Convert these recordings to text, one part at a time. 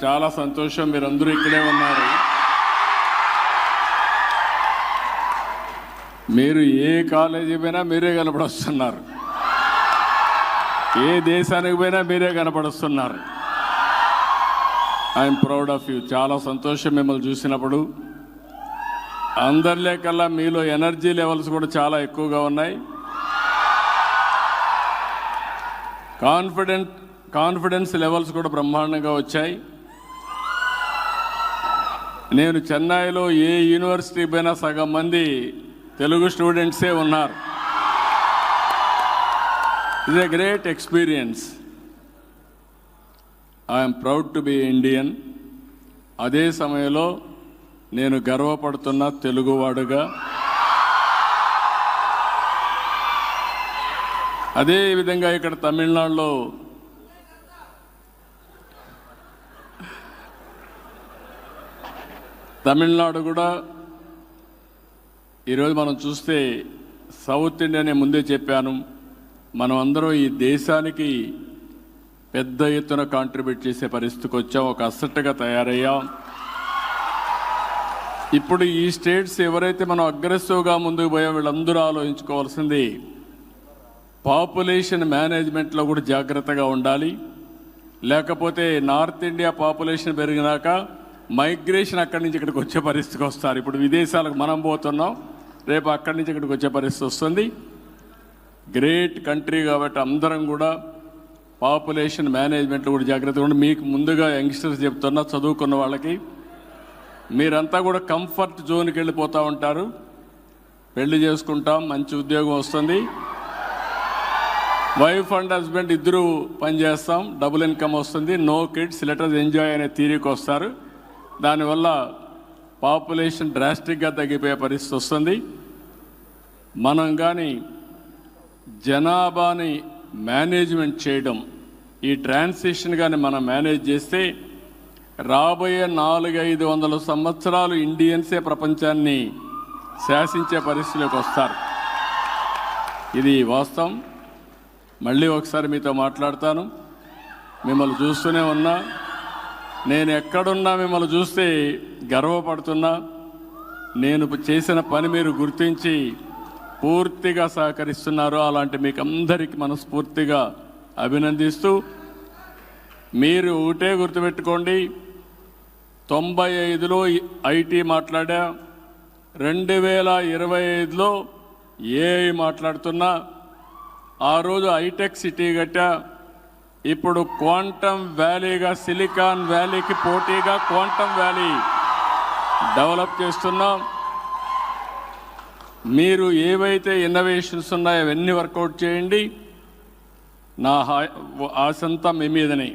చాలా సంతోషం, మీరందరూ ఇక్కడే ఉన్నారు. మీరు ఏ కాలేజీ పోయినా మీరే కనపడొస్తున్నారు, ఏ దేశానికి పోయినా మీరే కనపడొస్తున్నారు. I'm proud of you. చాలా సంతోషం మిమ్మల్ని చూసినప్పుడు. అందరిలే కల్లా మీలో ఎనర్జీ లెవెల్స్ కూడా చాలా ఎక్కువగా ఉన్నాయి. కాన్ఫిడెన్స్ లెవెల్స్ కూడా బ్రహ్మాండంగా వచ్చాయి. నేను చెన్నైలో ఏ యూనివర్సిటీ పోయినా సగం మంది తెలుగు స్టూడెంట్సే ఉన్నారు. It's a great experience. I'm proud to be Indian. అదే సమయంలో నేను గర్వపడుతున్న తెలుగువాడుగా. అదే విధంగా ఇక్కడ తమిళనాడులో కూడా ఈరోజు మనం చూస్తే సౌత్ ఇండియానే ముందే చెప్పాను, మనం అందరం ఈ దేశానికి పెద్ద ఎత్తున కాంట్రిబ్యూట్ చేసే పరిస్థితికి వచ్చాం, ఒక అసెట్గా తయారయ్యాం. ఇప్పుడు ఈ స్టేట్స్ ఎవరైతే మనం అగ్రెసివ్గా ముందుకు పోయాం వీళ్ళందరూ ఆలోచించుకోవాల్సింది పాపులేషన్ మేనేజ్మెంట్లో కూడా జాగ్రత్తగా ఉండాలి. లేకపోతే నార్త్ ఇండియా పాపులేషన్ పెరిగినాక మైగ్రేషన్ అక్కడి నుంచి ఇక్కడికి వచ్చే పరిస్థితికి వస్తారు. ఇప్పుడు విదేశాలకు మనం పోతున్నాం, రేపు అక్కడి నుంచి ఇక్కడికి వచ్చే పరిస్థితి వస్తుంది. గ్రేట్ కంట్రీ కాబట్టి అందరం కూడా పాపులేషన్ మేనేజ్మెంట్లో కూడా జాగ్రత్తగా ఉండి, మీకు ముందుగా యంగ్స్టర్స్ చెప్తున్నా, చదువుకున్న వాళ్ళకి మీరంతా కూడా కంఫర్ట్ జోన్కి వెళ్ళిపోతూ ఉంటారు. పెళ్లి చేసుకుంటాం, మంచి ఉద్యోగం వస్తుంది, వైఫ్ అండ్ హస్బెండ్ ఇద్దరు పనిచేస్తాం, డబుల్ ఇన్కమ్ వస్తుంది, నో కిడ్స్ లెటర్స్ ఎంజాయ్ అనే తీరికి వస్తారు. దానివల్ల పాపులేషన్ డ్రాస్టిక్గా తగ్గిపోయే పరిస్థితి వస్తుంది. మనం కానీ జనాభాని మేనేజ్మెంట్ చేయడం, ఈ ట్రాన్సిషన్ కానీ మనం మేనేజ్ చేస్తే రాబోయే 400-500 సంవత్సరాలు ఇండియన్సే ప్రపంచాన్ని శాసించే పరిస్థితిలోకి వస్తారు. ఇది వాస్తవం. మళ్ళీ ఒకసారి మీతో మాట్లాడతాను. మిమ్మల్ని చూస్తూనే ఉన్నా, నేను ఎక్కడున్నా మిమ్మల్ని చూస్తే గర్వపడుతున్నా. నేను చేసిన పని మీరు గుర్తించి పూర్తిగా సహకరిస్తున్నారు. అలాంటి మీకు అందరికీ మనస్ఫూర్తిగా అభినందిస్తూ, మీరు ఒకటే గుర్తుపెట్టుకోండి, 95లో ఐటీ మాట్లాడా, 2025లో ఏఐ మాట్లాడుతున్నా, ఆ రోజు హైటెక్ సిటీ కట్టా, ఇప్పుడు క్వాంటమ్ వ్యాలీగా సిలికాన్ వ్యాలీకి పోటీగా క్వాంటమ్ వ్యాలీ డెవలప్ చేస్తున్నాం. మీరు ఏవైతే ఇన్నోవేషన్స్ ఉన్నాయో అవన్నీ వర్కౌట్ చేయండి. నా ఆశంతా మీ మీదనే,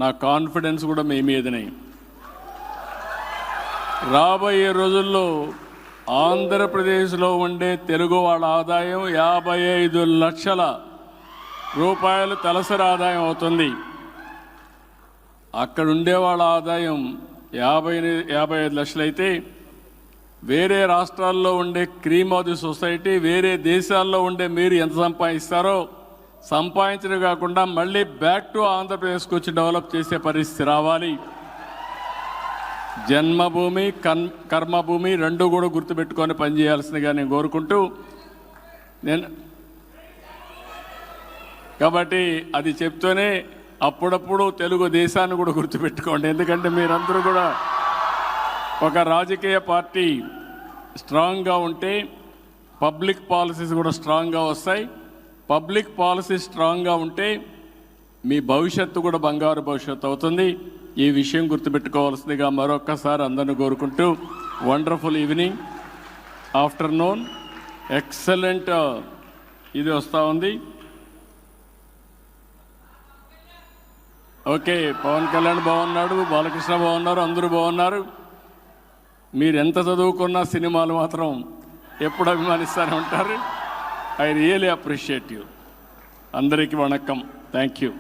నా కాన్ఫిడెన్స్ కూడా మీ మీదనే. రాబోయే రోజుల్లో ఆంధ్రప్రదేశ్లో ఉండే తెలుగు వాళ్ళ ఆదాయం 55 లక్షల రూపాయలు తలసరి ఆదాయం అవుతుంది. అక్కడ ఉండే వాళ్ళ ఆదాయం 55 లక్షలైతే, వేరే రాష్ట్రాల్లో ఉండే క్రీమ్ ఆఫ్ ది సొసైటీ, వేరే దేశాల్లో ఉండే మీరు ఎంత సంపాదిస్తారో సంపాదించడం కాకుండా మళ్ళీ బ్యాక్ టు ఆంధ్రప్రదేశ్కి వచ్చి డెవలప్ చేసే పరిస్థితి రావాలి. జన్మభూమి కర్మభూమి రెండు కూడా గుర్తుపెట్టుకొని పనిచేయాల్సిందిగా నేను కోరుకుంటూ, కాబట్టి అది చెప్తూనే అప్పుడప్పుడు తెలుగు దేశాన్ని కూడా గుర్తుపెట్టుకోండి. ఎందుకంటే మీరందరూ కూడా ఒక రాజకీయ పార్టీ స్ట్రాంగ్గా ఉంటే పబ్లిక్ పాలసీస్ కూడా స్ట్రాంగ్గా వస్తాయి. పబ్లిక్ పాలసీ స్ట్రాంగ్గా ఉంటే మీ భవిష్యత్తు కూడా బంగారు భవిష్యత్తు అవుతుంది. ఈ విషయం గుర్తుపెట్టుకోవాల్సిందిగా మరొక్కసారి అందరిని కోరుకుంటూ, వండర్ఫుల్ ఈవినింగ్, ఆఫ్టర్నూన్, ఎక్సలెంట్ ఇది వస్తూ ఉంది. ఓకే, పవన్ కళ్యాణ్ బాగున్నాడు, బాలకృష్ణ బాగున్నారు, అందరూ బాగున్నారు. మీరు ఎంత చదువుకున్నా సినిమాలు మాత్రం ఎప్పుడు అభిమానిస్తూనే ఉంటారు. I really appreciate you. అందరికీ వణక్కం. Thank you.